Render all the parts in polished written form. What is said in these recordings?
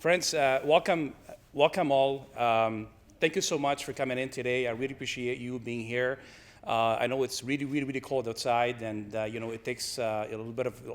Friends, welcome all. Thank you so much for coming in today. I really appreciate you being here. I know it's really cold outside, and it takes a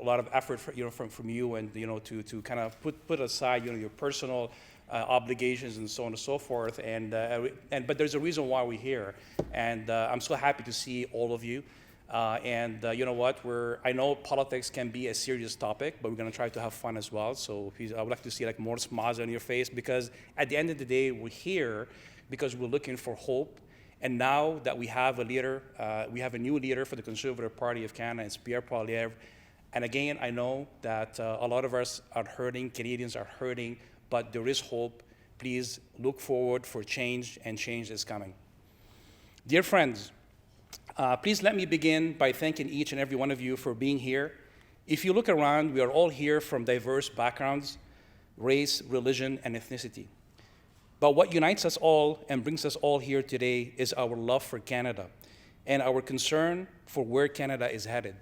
lot of effort from you, and to kind of put aside your personal obligations and so on and so forth. But there's a reason why we're here, and I'm so happy to see all of you. You know what? I know politics can be a serious topic, but we're going to try to have fun as well. So I would like to see more smiles on your face, because at the end of the day, we're here because we're looking for hope. And now that we have a leader, we have a new leader for the Conservative Party of Canada, it's Pierre Poilievre. And again, I know that a lot of us are hurting, Canadians are hurting, but there is hope. Please look forward for change, and change is coming. Dear friends, please let me begin by thanking each and every one of you for being here. If you look around, we are all here from diverse backgrounds, race, religion, and ethnicity. But what unites us all and brings us all here today is our love for Canada and our concern for where Canada is headed.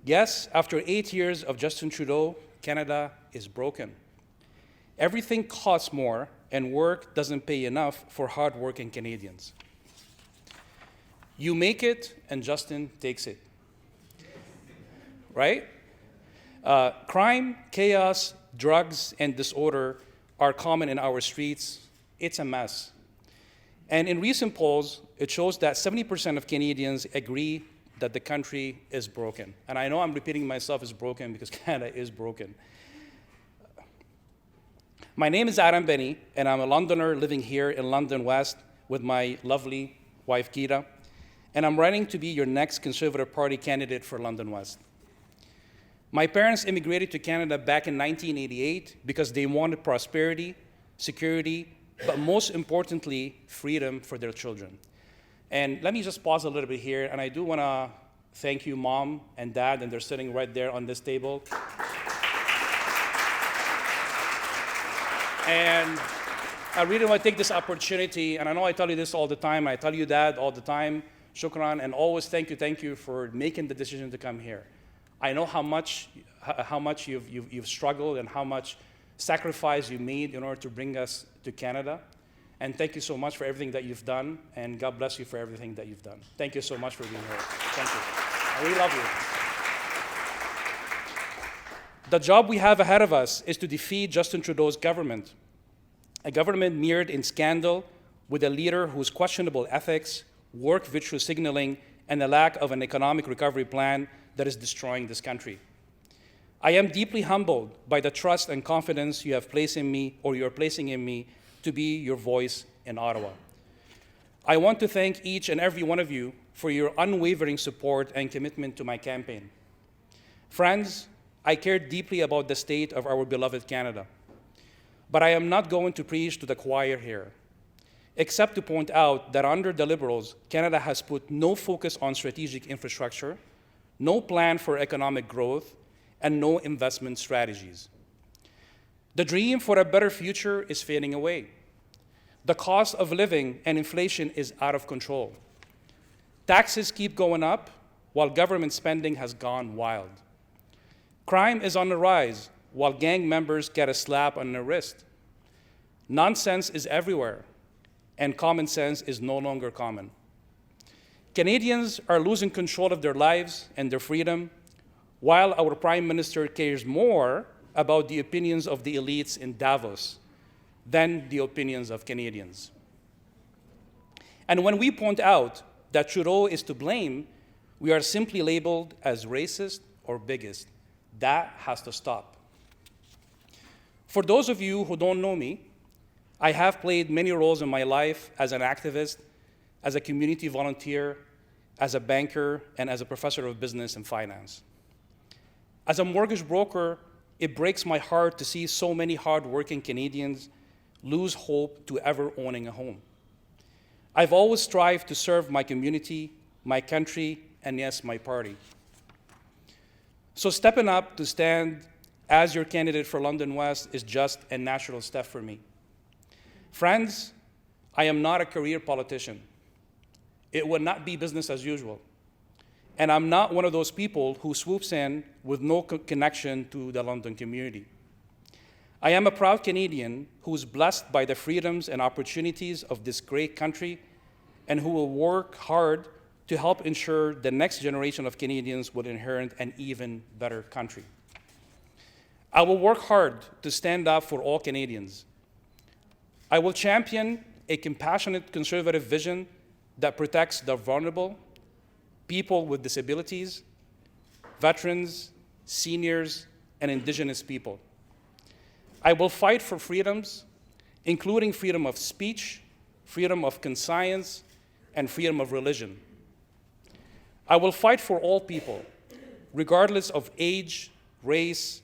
Yes, after 8 years of Justin Trudeau, Canada is broken. Everything costs more, and work doesn't pay enough for hardworking Canadians. You make it, and Justin takes it, right? Crime, chaos, drugs, and disorder are common in our streets. It's a mess. And in recent polls, it shows that 70% of Canadians agree that the country is broken. And I know I'm repeating myself as broken because Canada is broken. My name is Adam Benny, and I'm a Londoner living here in London West with my lovely wife, Geeta. And I'm running to be your next Conservative Party candidate for London West. My parents immigrated to Canada back in 1988 because they wanted prosperity, security, but most importantly, freedom for their children. And let me just pause a little bit here, and I do want to thank you, Mom and Dad, and they're sitting right there on this table. And I really want to take this opportunity, and I know I tell you this all the time, I tell you that all the time, shukran, and always thank you for making the decision to come here. I know how much you've struggled and how much sacrifice you made in order to bring us to Canada. And thank you so much for everything that you've done, and God bless you for everything that you've done. Thank you so much for being here. Thank you. I really love you. The job we have ahead of us is to defeat Justin Trudeau's government, a government mired in scandal with a leader whose questionable ethics, work virtue signaling, and a lack of an economic recovery plan that is destroying this country. I am deeply humbled by the trust and confidence you have placed in me, or you are placing in me, to be your voice in Ottawa. I want to thank each and every one of you for your unwavering support and commitment to my campaign. Friends, I care deeply about the state of our beloved Canada, but I am not going to preach to the choir here, except to point out that under the Liberals, Canada has put no focus on strategic infrastructure, no plan for economic growth, and no investment strategies. The dream for a better future is fading away. The cost of living and inflation is out of control. Taxes keep going up, while government spending has gone wild. Crime is on the rise, while gang members get a slap on the wrist. Nonsense is everywhere, and common sense is no longer common. Canadians are losing control of their lives and their freedom, while our Prime Minister cares more about the opinions of the elites in Davos than the opinions of Canadians. And when we point out that Trudeau is to blame, we are simply labeled as racist or bigot. That has to stop. For those of you who don't know me, I have played many roles in my life as an activist, as a community volunteer, as a banker, and as a professor of business and finance. As a mortgage broker, it breaks my heart to see so many hardworking Canadians lose hope to ever owning a home. I've always strived to serve my community, my country, and yes, my party. So stepping up to stand as your candidate for London West is just a natural step for me. Friends, I am not a career politician. It would not be business as usual. And I'm not one of those people who swoops in with no connection to the London community. I am a proud Canadian who is blessed by the freedoms and opportunities of this great country and who will work hard to help ensure the next generation of Canadians will inherit an even better country. I will work hard to stand up for all Canadians. I will champion a compassionate conservative vision that protects the vulnerable, people with disabilities, veterans, seniors, and Indigenous people. I will fight for freedoms, including freedom of speech, freedom of conscience, and freedom of religion. I will fight for all people, regardless of age, race,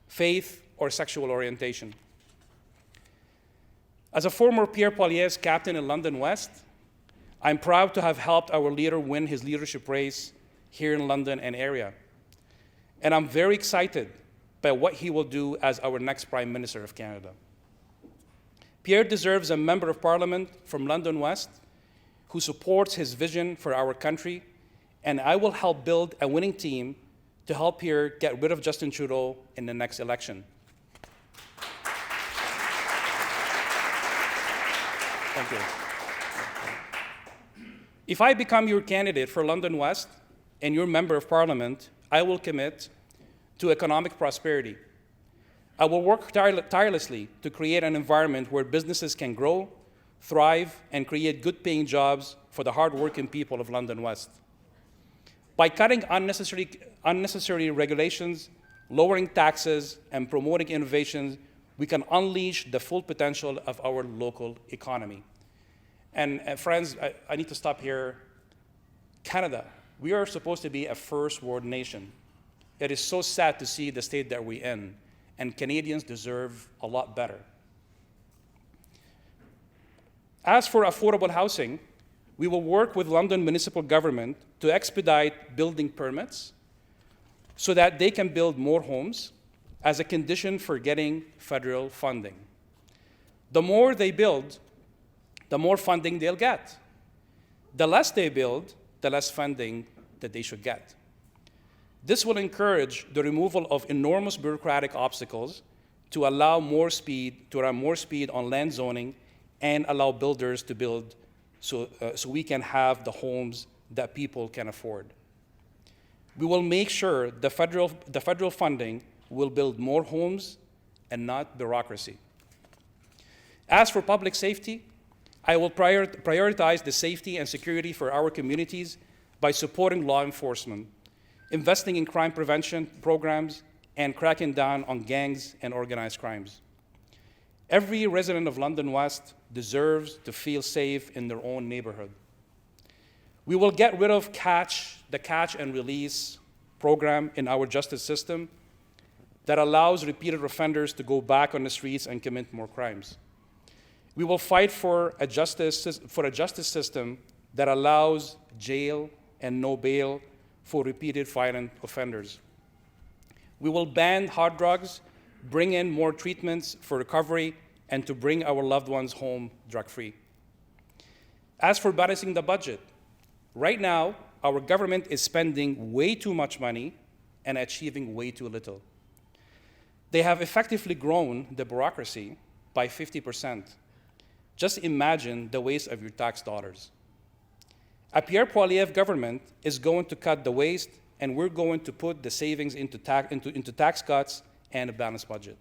faith, or sexual orientation. As a former Pierre Poilievre's captain in London West, I'm proud to have helped our leader win his leadership race here in London and area. And I'm very excited by what he will do as our next Prime Minister of Canada. Pierre deserves a member of Parliament from London West who supports his vision for our country, and I will help build a winning team to help Pierre get rid of Justin Trudeau in the next election. Thank you. If I become your candidate for London West and your member of Parliament, I will commit to economic prosperity. I will work tirelessly to create an environment where businesses can grow, thrive, and create good-paying jobs for the hard-working people of London West. By cutting unnecessary regulations, lowering taxes, and promoting innovations, we can unleash the full potential of our local economy. And friends, I need to stop here. Canada, we are supposed to be a first world nation. It is so sad to see the state that we're in, and Canadians deserve a lot better. As for affordable housing, we will work with London Municipal Government to expedite building permits so that they can build more homes as a condition for getting federal funding. The more they build, the more funding they'll get. The less they build, the less funding that they should get. This will encourage the removal of enormous bureaucratic obstacles to allow more speed, to run more speed on land zoning and allow builders to build so we can have the homes that people can afford. We will make sure the federal funding will build more homes and not bureaucracy. As for public safety, I will prioritize the safety and security for our communities by supporting law enforcement, investing in crime prevention programs, and cracking down on gangs and organized crimes. Every resident of London West deserves to feel safe in their own neighborhood. We will get rid of the catch and release program in our justice system that allows repeated offenders to go back on the streets and commit more crimes. We will fight for a justice system that allows jail and no bail for repeated violent offenders. We will ban hard drugs, bring in more treatments for recovery, and to bring our loved ones home drug-free. As for balancing the budget, right now, our government is spending way too much money and achieving way too little. They have effectively grown the bureaucracy by 50%. Just imagine the waste of your tax dollars. A Pierre Poilievre government is going to cut the waste, and we're going to put the savings into tax cuts and a balanced budget.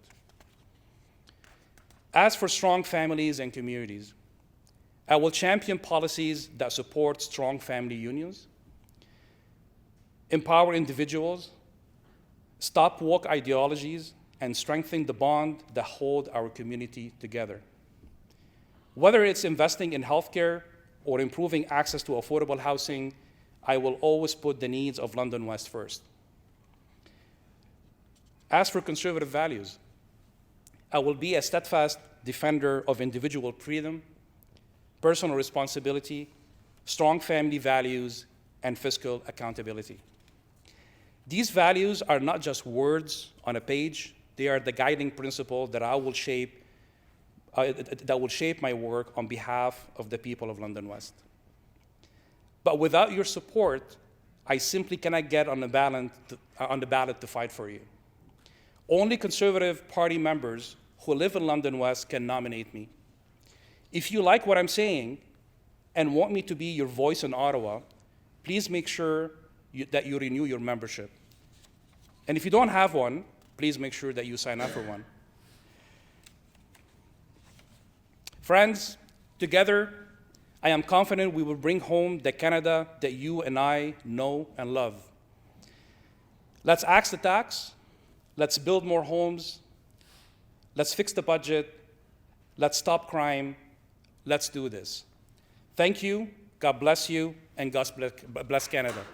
As for strong families and communities, I will champion policies that support strong family unions, empower individuals, stop woke ideologies, and strengthen the bond that hold our community together. Whether it's investing in healthcare or improving access to affordable housing, I will always put the needs of London West first. As for conservative values, I will be a steadfast defender of individual freedom, personal responsibility, strong family values, and fiscal accountability. These values are not just words on a page, they are the guiding principle that will shape my work on behalf of the people of London West. But without your support, I simply cannot get on the ballot to fight for you. Only Conservative Party members who live in London West can nominate me. If you like what I'm saying and want me to be your voice in Ottawa, please make sure that you renew your membership. And if you don't have one, please make sure that you sign up for one. Friends, together, I am confident we will bring home the Canada that you and I know and love. Let's axe the tax. Let's build more homes. Let's fix the budget. Let's stop crime. Let's do this. Thank you. God bless you. And God bless Canada.